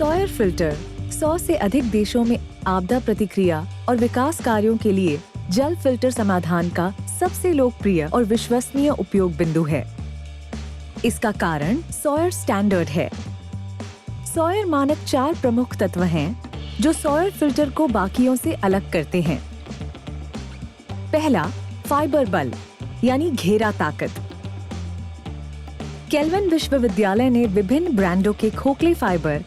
Sawyer filter 100 से अधिक देशों में आपदा प्रतिक्रिया और विकास कार्यों के लिए जल फिल्टर समाधान का सबसे लोकप्रिय और विश्वसनीय उपयोग बिंदु है। इसका कारण सॉयर स्टैंडर्ड है। सॉयर मानक 4 प्रमुख तत्व हैं जो सॉयर फिल्टर को बाकियों से अलग करते हैं। पहला, फाइबर बल यानी घेरा ताकत। केल्विन विश्वविद्यालय ने विभिन्न ब्रांडों के खोखले फाइबर,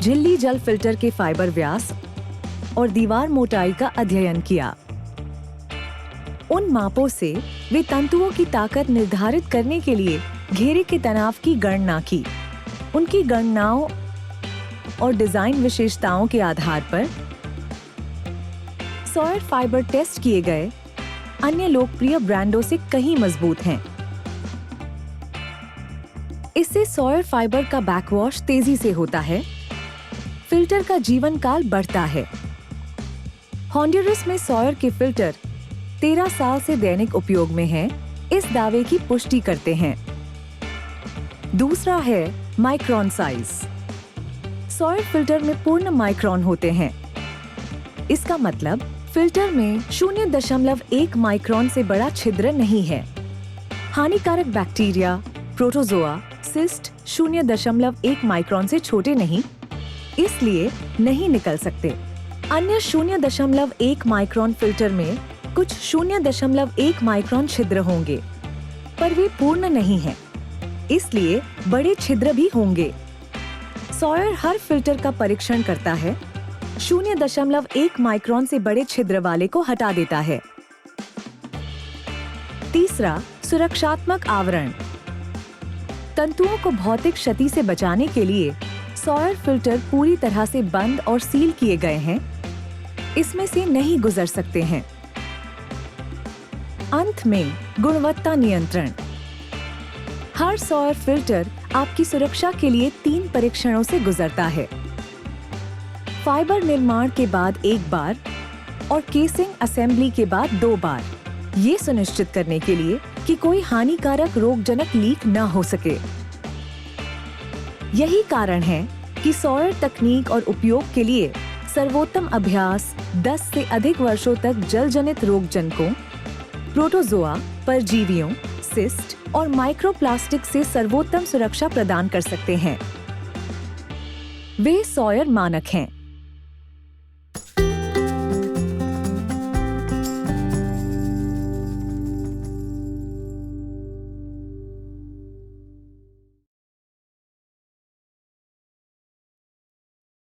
झिल्ली जल फिल्टर के फाइबर व्यास और दीवार मोटाई का अध्ययन किया। उन मापों से वे तंतुओं की ताकत निर्धारित करने के लिए घेरे के तनाव की गणना की। उनकी गणनाओं और डिजाइन विशेषताओं के आधार पर सॉयर फाइबर टेस्ट किए गए अन्य लोकप्रिय ब्रांडों से कहीं मजबूत हैं। इससे सॉयर फाइबर का बैकवॉश तेजी से होता है, फिल्टर का जीवन काल बढ़ता है। हॉन्डुरस में सॉयर के फिल्टर 13 साल से दैनिक उपयोग में हैं, इस दावे की पुष्टि करते हैं। दूसरा है माइक्रोन साइज। सॉयर फिल्टर में पूर्ण माइक्रोन होते हैं। इसका मतलब फिल्टर में 0.1 माइक्रोन से बड़ा छिद्र नहीं है। हानिकारक बैक्टीरिया, प्रोटोजोआ, सिस्ट 0.1 माइक्रोन से छोटे नहीं, इसलिए नहीं निकल सकते। अन्य 0.1 माइक्रोन फिल्टर में कुछ 0.1 माइक्रोन छिद्र होंगे, पर वे पूर्ण नहीं हैं, इसलिए बड़े छिद्र भी होंगे। सॉयर हर फिल्टर का परीक्षण करता है, 0.1 माइक्रोन से बड़े छिद्र वाले को हटा देता है। तीसरा, सुरक्षात्मक आवरण। तंतुओं को भौतिक क्षति से बचाने के लिए सॉयर फिल्टर पूरी तरह से बंद और सील किए गए हैं, इसमें से नहीं गुजर सकते हैं। अंत में गुणवत्ता नियंत्रण। हर सॉयर फिल्टर आपकी सुरक्षा के लिए 3 परीक्षणों से गुजरता है। फाइबर निर्माण के बाद 1 बार और केसिंग असेंबली के बाद 2 बार, ये सुनिश्चित करने के लिए कि कोई हानिकारक रोगजनक लीक न हो सके। यही कारण है कि सॉयर तकनीक और उपयोग के लिए सर्वोत्तम अभ्यास 10 से अधिक वर्षों तक जलजनित रोगजनकों, प्रोटोजोआ, परजीवियों, सिस्ट और माइक्रोप्लास्टिक से सर्वोत्तम सुरक्षा प्रदान कर सकते हैं। वे सॉयर मानक हैं।